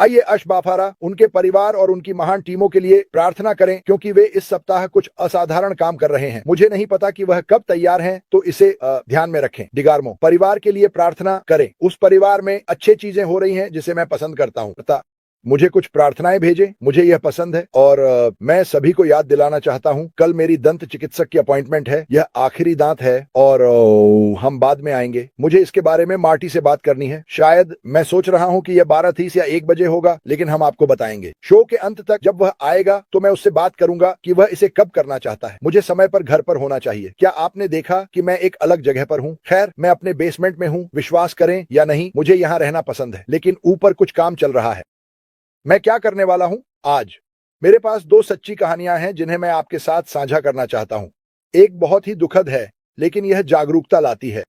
आइए अश बाफारा, उनके परिवार और उनकी महान टीमों के लिए प्रार्थना करें, क्योंकि वे इस सप्ताह कुछ असाधारण काम कर रहे हैं। मुझे नहीं पता कि वह कब तैयार हैं, तो इसे ध्यान में रखें। डिगार्मो, परिवार के लिए प्रार्थना करें। उस परिवार में अच्छी चीजें हो रही हैं जिसे मैं पसंद करता हूं। पता मुझे कुछ प्रार्थनाएं भेजें, मुझे यह पसंद है। और मैं सभी को याद दिलाना चाहता हूं, कल मेरी दंत चिकित्सक की अपॉइंटमेंट है। यह आखिरी दांत है और हम बाद में आएंगे। मुझे इसके बारे में मार्टी से बात करनी है। शायद मैं सोच रहा हूं कि यह 12:30 या 1 बजे होगा, लेकिन हम आपको बताएंगे। शो के अंत तक जब वह आएगा तो मैं उससे बात करूंगा कि वह इसे कब करना चाहता है। मुझे समय पर घर पर होना चाहिए। क्या आपने देखा कि मैं एक अलग जगह पर हूं? खैर, मैं अपने बेसमेंट में हूं। विश्वास करें या नहीं, मुझे यहां रहना पसंद है, लेकिन ऊपर कुछ काम चल रहा है। मैं क्या करने वाला हूं आज? मेरे पास 2 सच्ची कहानियां हैं जिन्हें मैं आपके साथ साझा करना चाहता हूं। एक बहुत ही दुखद है, लेकिन यह जागरूकता लाती है,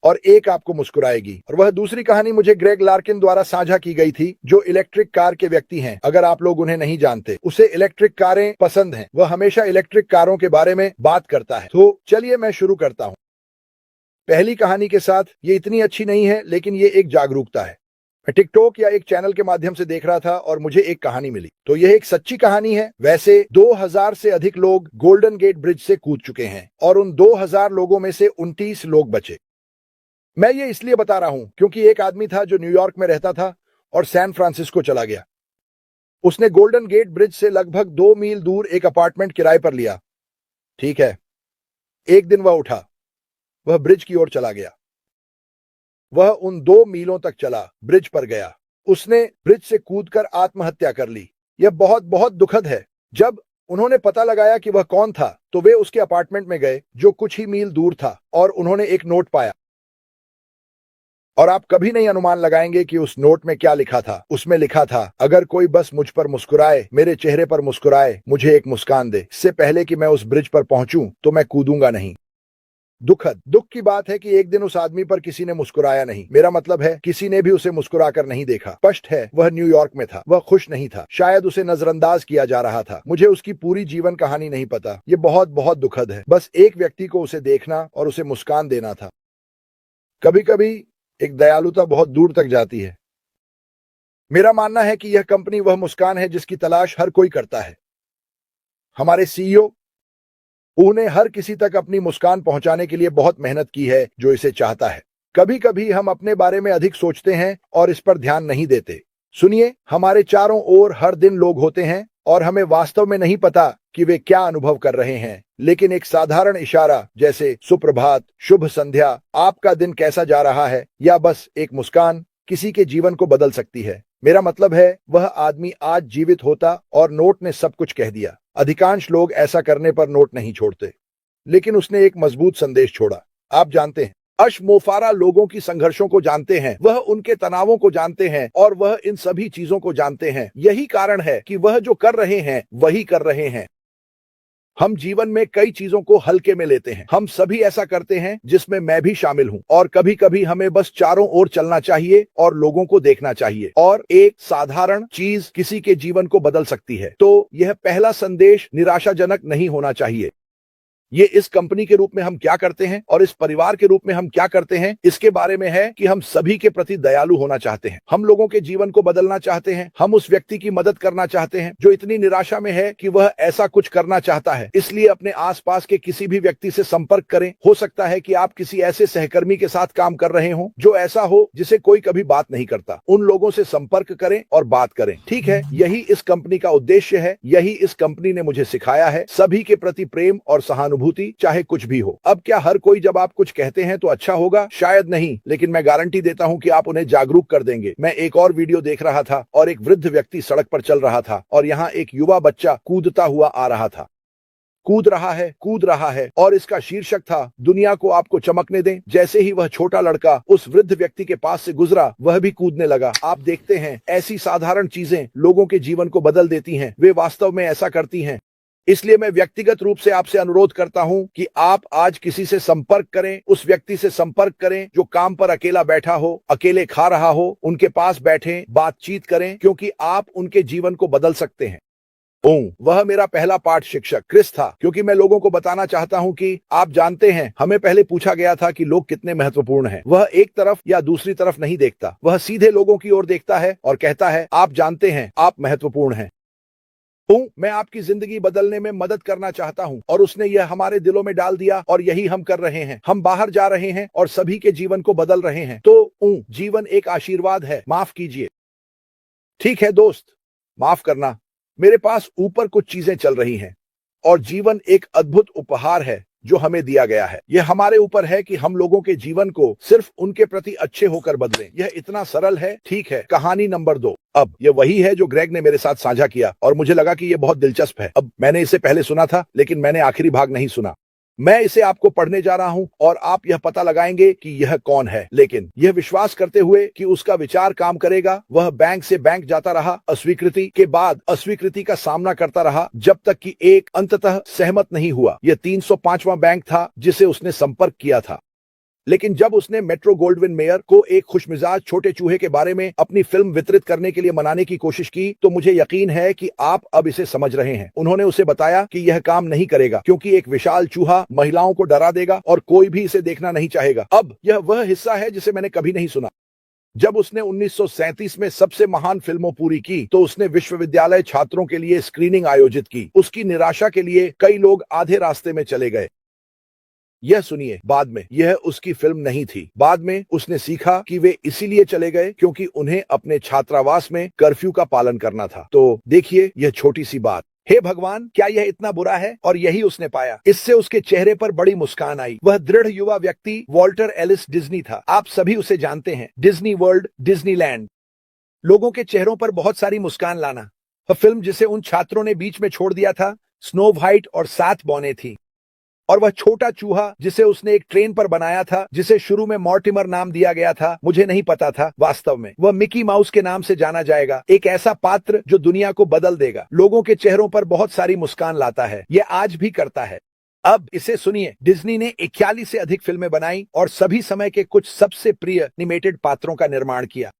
और एक आपको मुस्कुराएगी। और वह दूसरी कहानी मुझे ग्रेग लार्किन द्वारा साझा की गई थी, जो इलेक्ट्रिक कार के व्यक्ति हैं। अगर आप लोग उन्हें नहीं जानते, उसे इलेक्ट्रिक कारें पसंद हैं। वह हमेशा इलेक्ट्रिक कारों के बारे में बात करता है। तो चलिए मैं शुरू करता हूं। पहली कहानी के साथ, ये इतनी अच्छी नहीं है, लेकिन ये एक जागरूकता है। मैं टिकटॉक या एक चैनल के माध्यम से देख रहा था और मुझे एक कहानी मिली। तो यह एक सच्ची कहानी है। वैसे 2000 से अधिक लोग गोल्डन गेट ब्रिज से कूद चुके हैं और उन 2000 लोगों में से 29 लोग बचे। मैं ये इसलिए बता रहा हूं क्योंकि एक आदमी था जो न्यूयॉर्क में रहता था और सैन फ्रांसिस्को चला गया। उसने गोल्डन गेट ब्रिज से लगभग 2 मील दूर एक अपार्टमेंट किराए पर लिया। ठीक है, एक दिन वह उठा, वह ब्रिज की ओर चला गया। वह उन 2 मीलों तक चला, ब्रिज पर गया। उसने ब्रिज से कूदकर आत्महत्या कर ली। यह बहुत बहुत दुखद है। जब उन्होंने पता लगाया कि वह कौन था, तो वे उसके अपार्टमेंट में गए जो कुछ ही मील दूर था, और उन्होंने एक नोट पाया। और आप कभी नहीं अनुमान लगाएंगे कि उस नोट में क्या लिखा था। उसमें लिखा था, अगर कोई बस मुझ पर मुस्कुराए, मेरे चेहरे पर मुस्कुराए, मुझे एक मुस्कान दे, इससे पहले कि मैं उस ब्रिज पर पहुंचूं तो मैं कूदूंगा नहीं। दुखद, दुख की बात है कि एक दिन उस आदमी पर किसी ने मुस्कुराया नहीं। मेरा मतलब है, किसी ने भी उसे मुस्कुराकर नहीं देखा। स्पष्ट है, वह न्यूयॉर्क में था। वह खुश नहीं था। शायद उसे नजरअंदाज किया जा रहा था। मुझे उसकी पूरी जीवन कहानी नहीं पता। ये बहुत बहुत दुखद है। बस एक व्यक्ति को उसे देखना और उसे मुस्कान देना था। कभी कभी एक दयालुता बहुत दूर तक जाती है। मेरा मानना है कि यह कंपनी वह मुस्कान है जिसकी तलाश हर कोई करता है। हमारे सीईओ, उन्हें हर किसी तक अपनी मुस्कान पहुंचाने के लिए बहुत मेहनत की है जो इसे चाहता है। कभी कभी हम अपने बारे में अधिक सोचते हैं और इस पर ध्यान नहीं देते। सुनिए, हमारे चारों ओर हर दिन लोग होते हैं और हमें वास्तव में नहीं पता कि वे क्या अनुभव कर रहे हैं, लेकिन एक साधारण इशारा जैसे सुप्रभात, शुभ संध्या, आपका दिन कैसा जा रहा है, या बस एक मुस्कान किसी के जीवन को बदल सकती है। मेरा मतलब है, वह आदमी आज जीवित होता और नोट ने सब कुछ कह दिया। अधिकांश लोग ऐसा करने पर नोट नहीं छोड़ते, लेकिन उसने एक मजबूत संदेश छोड़ा। आप जानते हैं, अश मोफारा लोगों की संघर्षों को जानते हैं, वह उनके तनावों को जानते हैं, और वह इन सभी चीजों को जानते हैं। यही कारण है कि वह जो कर रहे हैं वही कर रहे हैं। हम जीवन में कई चीजों को हल्के में लेते हैं। हम सभी ऐसा करते हैं, जिसमें मैं भी शामिल हूं। और कभी कभी हमें बस चारों ओर चलना चाहिए और लोगों को देखना चाहिए, और एक साधारण चीज किसी के जीवन को बदल सकती है। तो यह पहला संदेश निराशाजनक नहीं होना चाहिए। ये इस कंपनी के रूप में हम क्या करते हैं और इस परिवार के रूप में हम क्या करते हैं, इसके बारे में है कि हम सभी के प्रति दयालु होना चाहते हैं। हम लोगों के जीवन को बदलना चाहते हैं। हम उस व्यक्ति की मदद करना चाहते हैं जो इतनी निराशा में है कि वह ऐसा कुछ करना चाहता है। इसलिए अपने आसपास के किसी भी व्यक्ति से संपर्क करें। हो सकता है कि आप किसी ऐसे सहकर्मी के साथ काम कर रहे हो जो ऐसा हो जिसे कोई कभी बात नहीं करता। उन लोगों से संपर्क करें और बात करें। ठीक है, यही इस कंपनी का उद्देश्य है। यही इस कंपनी ने मुझे सिखाया है, सभी के प्रति प्रेम और सहानुभूति, चाहे कुछ भी हो। अब क्या हर कोई जब आप कुछ कहते हैं तो अच्छा होगा? शायद नहीं, लेकिन मैं गारंटी देता हूं कि आप उन्हें जागरूक कर देंगे। मैं एक और वीडियो देख रहा था और एक वृद्ध व्यक्ति सड़क पर चल रहा था और यहाँ एक युवा बच्चा कूदता हुआ आ रहा था। कूद रहा है, और इसका शीर्षक था, दुनिया को आपको चमकने दें। जैसे ही वह छोटा लड़का उस वृद्ध व्यक्ति के पास से गुजरा, वह भी कूदने लगा। आप देखते हैं, ऐसी साधारण चीजें लोगों के जीवन को बदल देती हैं। वे वास्तव में ऐसा करती हैं। इसलिए मैं व्यक्तिगत रूप से आपसे अनुरोध करता हूं कि आप आज किसी से संपर्क करें। उस व्यक्ति से संपर्क करें जो काम पर अकेला बैठा हो, अकेले खा रहा हो। उनके पास बैठें, बातचीत करें, क्योंकि आप उनके जीवन को बदल सकते हैं। वह मेरा पहला पाठ शिक्षक क्रिस था, क्योंकि मैं लोगों को बताना चाहता हूं कि आप जानते हैं, हमें पहले पूछा गया था कि लोग कितने महत्वपूर्ण हैं। वह एक तरफ या दूसरी तरफ नहीं देखता, वह सीधे लोगों की ओर देखता है और कहता है, आप जानते हैं, आप महत्वपूर्ण हैं। मैं आपकी जिंदगी बदलने में मदद करना चाहता हूं और उसने यह हमारे दिलों में डाल दिया और यही हम कर रहे हैं। हम बाहर जा रहे हैं और सभी के जीवन को बदल रहे हैं। तो जीवन एक आशीर्वाद है, माफ कीजिए। ठीक है दोस्त, माफ करना। मेरे पास ऊपर कुछ चीजें चल रही हैं और जीवन एक अद्भुत उपहार है जो हमें दिया गया है। यह हमारे ऊपर है कि हम लोगों के जीवन को सिर्फ उनके प्रति अच्छे होकर बदलें। यह इतना सरल है। ठीक है, कहानी नंबर 2। अब यह वही है जो ग्रेग ने मेरे साथ साझा किया और मुझे लगा कि यह बहुत दिलचस्प है। अब मैंने इसे पहले सुना था, लेकिन मैंने आखिरी भाग नहीं सुना। मैं इसे आपको पढ़ने जा रहा हूं और आप यह पता लगाएंगे कि यह कौन है, लेकिन यह विश्वास करते हुए कि उसका विचार काम करेगा। वह बैंक से बैंक जाता रहा, अस्वीकृति के बाद अस्वीकृति का सामना करता रहा, जब तक कि एक अंततः सहमत नहीं हुआ। यह 305वां बैंक था जिसे उसने संपर्क किया था। लेकिन जब उसने मेट्रो गोल्डविन मेयर को एक खुशमिजाज छोटे चूहे के बारे में अपनी फिल्म वितरित करने के लिए मनाने की कोशिश की, तो मुझे यकीन है कि आप अब इसे समझ रहे हैं। उन्होंने उसे बताया कि यह काम नहीं करेगा क्योंकि एक विशाल चूहा महिलाओं को डरा देगा और कोई भी इसे देखना नहीं चाहेगा। अब यह वह हिस्सा है जिसे मैंने कभी नहीं सुना। जब उसने 1937 में सबसे महान फिल्मों पूरी की, तो उसने विश्वविद्यालय छात्रों के लिए स्क्रीनिंग आयोजित की। उसकी निराशा के लिए कई लोग आधे रास्ते में चले गए। यह सुनिए, बाद में यह उसकी फिल्म नहीं थी। बाद में उसने सीखा कि वे इसीलिए चले गए क्योंकि उन्हें अपने छात्रावास में कर्फ्यू का पालन करना था। तो देखिए, यह छोटी सी बात। हे भगवान, क्या यह इतना बुरा है? और यही उसने पाया। इससे उसके चेहरे पर बड़ी मुस्कान आई। वह दृढ़ युवा व्यक्ति वॉल्टर एलिस डिज्नी था। आप सभी उसे जानते हैं, डिज्नी वर्ल्ड, डिज्नीलैंड। लोगों के चेहरों पर बहुत सारी मुस्कान लाना। वह फिल्म जिसे उन छात्रों ने बीच में छोड़ दिया था, स्नो व्हाइट और 7 बौने थी। और वह छोटा चूहा जिसे उसने एक ट्रेन पर बनाया था, जिसे शुरू में मॉर्टिमर नाम दिया गया था, मुझे नहीं पता था, वास्तव में वह मिकी माउस के नाम से जाना जाएगा। एक ऐसा पात्र जो दुनिया को बदल देगा, लोगों के चेहरों पर बहुत सारी मुस्कान लाता है। यह आज भी करता है। अब इसे सुनिए, डिज्नी ने 41 से अधिक फिल्में बनाई और सभी समय के कुछ सबसे प्रिय एनिमेटेड पात्रों का निर्माण किया।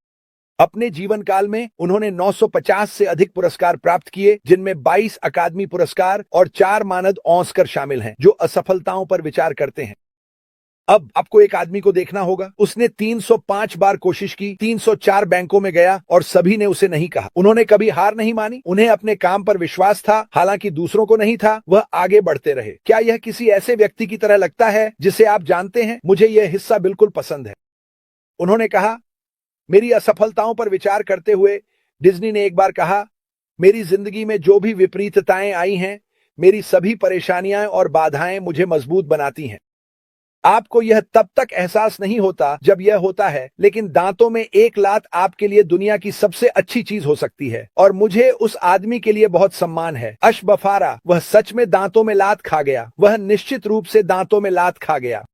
अपने जीवन काल में उन्होंने 950 से अधिक पुरस्कार प्राप्त किए, जिनमें 22 अकादमी पुरस्कार और 4 मानद ऑस्कर शामिल हैं, जो असफलताओं पर विचार करते हैं। अब आपको एक आदमी को देखना होगा। उसने 305 बार कोशिश की, 304 बैंकों में गया और सभी ने उसे नहीं कहा। उन्होंने कभी हार नहीं मानी। उन्हें अपने काम पर विश्वास था, हालांकि दूसरों को नहीं था। वह आगे बढ़ते रहे। क्या यह किसी ऐसे व्यक्ति की तरह लगता है जिसे आप जानते हैं? मुझे यह हिस्सा बिल्कुल पसंद है। उन्होंने कहा, मेरी असफलताओं पर विचार करते हुए डिज्नी ने एक बार कहा, मेरी जिंदगी में जो भी विपरीतताएं आई हैं, मेरी सभी परेशानियां और बाधाएं मुझे मजबूत बनाती हैं। आपको यह तब तक एहसास नहीं होता जब यह होता है, लेकिन दांतों में एक लात आपके लिए दुनिया की सबसे अच्छी चीज हो सकती है। और मुझे उस आदमी के लिए बहुत सम्मान है, अशबफारा। वह सच में दांतों में लात खा गया। वह निश्चित रूप से दांतों में लात खा गया।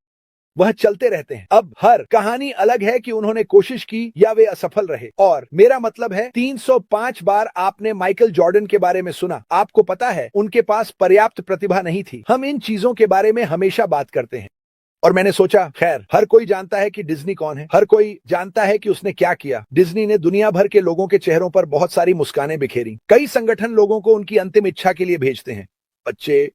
वह चलते रहते हैं। अब हर कहानी अलग है कि उन्होंने कोशिश की या वे असफल रहे। और मेरा मतलब है, 305 बार आपने माइकल जॉर्डन के बारे में सुना। आपको पता है, उनके पास पर्याप्त प्रतिभा नहीं थी। हम इन चीजों के बारे में हमेशा बात करते हैं। और मैंने सोचा, खैर, हर कोई जानता है कि डिज्नी कौन है। हर कोई जानता है कि उसने क्या किया। डिज्नी ने दुनिया भर के लोगों के चेहरों पर बहुत सारी मुस्कानें बिखेरी। कई संगठन लोगों को उनकी अंतिम इच्छा के लिए भेजते हैं। बच्चे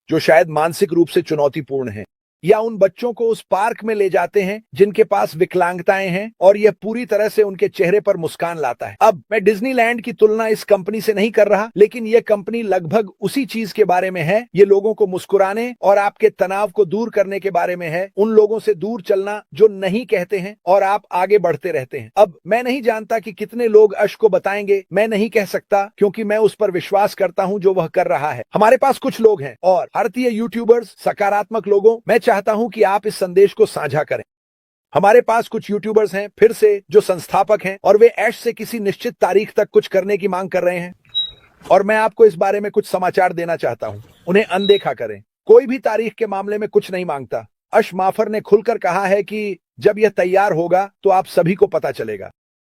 जो शायद मानसिक रूप से चुनौतीपूर्ण हैं, या उन बच्चों को उस पार्क में ले जाते हैं जिनके पास विकलांगताएं हैं, और यह पूरी तरह से उनके चेहरे पर मुस्कान लाता है। अब मैं डिज्नीलैंड की तुलना इस कंपनी से नहीं कर रहा, लेकिन यह कंपनी लगभग उसी चीज के बारे में है। ये लोगों को मुस्कुराने और आपके तनाव को दूर करने के बारे में है। उन लोगों से दूर चलना जो नहीं कहते हैं और आप आगे बढ़ते रहते हैं। अब मैं नहीं जानता कि कितने लोग अश को बताएंगे। मैं नहीं कह सकता, क्योंकि मैं उस पर विश्वास करता हूं जो वह कर रहा है। हमारे पास कुछ लोग हैं, और भारतीय यूट्यूबर्स, सकारात्मक लोगों, मैं चाहता हूं कि आप इस संदेश को साझा करें। हमारे पास कुछ यूट्यूबर्स हैं, फिर से, जो संस्थापक हैं, और वे ऐश से किसी निश्चित तारीख तक कुछ करने की मांग कर रहे हैं। और मैं आपको इस बारे में कुछ समाचार देना चाहता हूं। उन्हें अनदेखा करें। कोई भी तारीख के मामले में कुछ नहीं मांगता। अश माफर ने खुलकर कहा है कि जब यह तैयार होगा तो आप सभी को पता चलेगा।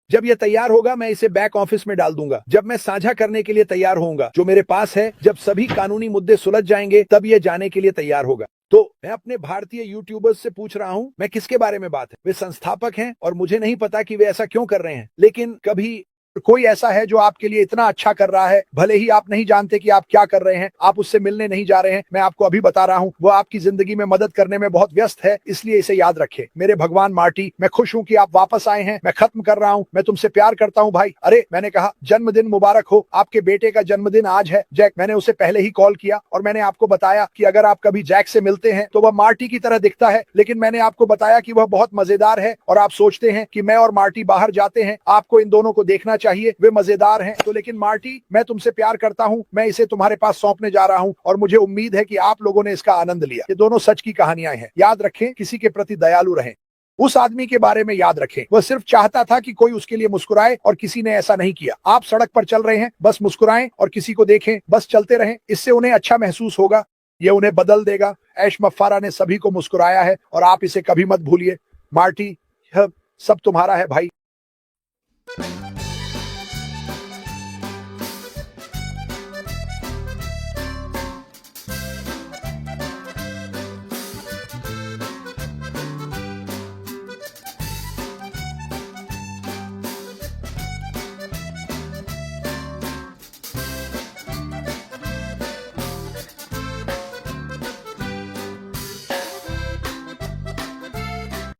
जब यह तैयार होगा, मैं इसे बैक ऑफिस में डाल दूंगा। जब मैं साझा करने के लिए तैयार होऊंगा जो मेरे पास है, जब सभी कानूनी मुद्दे सुलझ जाएंगे, तब यह जाने के लिए तैयार होगा। तो मैं अपने भारतीय यूट्यूबर्स से पूछ रहा हूं, मैं किसके बारे में बात है? वे संस्थापक हैं और मुझे नहीं पता कि वे ऐसा क्यों कर रहे हैं, लेकिन कभी कोई ऐसा है जो आपके लिए इतना अच्छा कर रहा है, भले ही आप नहीं जानते कि आप क्या कर रहे हैं, आप उससे मिलने नहीं जा रहे हैं, मैं आपको अभी बता रहा हूं, वो आपकी जिंदगी में मदद करने में बहुत व्यस्त है, इसलिए इसे याद रखें। मेरे भगवान मार्टी, मैं खुश हूं कि आप वापस आए हैं, मैं खत्म कर रहा हूं, मैं तुमसे प्यार करता हूं भाई। अरे मैंने कहा जन्मदिन मुबारक हो, आपके बेटे का जन्मदिन आज है जैक। मैंने उसे पहले ही कॉल किया और मैंने आपको बताया कि अगर आप कभी जैक से मिलते हैं तो वह मार्टी की तरह दिखता है, लेकिन मैंने आपको बताया कि वह बहुत मजेदार है और आप सोचते हैं कि मैं और मार्टी बाहर जाते हैं, आपको इन दोनों को देखना चाहिए, वे मजेदार हैं। तो लेकिन मार्टी, मैं तुमसे प्यार करता हूं, मैं इसे तुम्हारे पास सौंपने जा रहा हूं और मुझे उम्मीद है कि आप लोगों ने इसका आनंद लिया। ये दोनों सच की कहानियां हैं। याद रखें, किसी के प्रति दयालु रहें। उस आदमी के बारे में याद रखें, वह सिर्फ चाहता था कि कोई उसके लिए मुस्कुराए और किसी ने ऐसा नहीं किया। आप सड़क पर चल रहे हैं, बस मुस्कुराएं और किसी को देखें, बस चलते रहें, इससे उन्हें अच्छा महसूस होगा, ये उन्हें बदल देगा। ऐश मफ्फारा ने सभी को मुस्कुराया है और आप इसे कभी मत भूलिए। मार्टी, यह सब तुम्हारा है भाई।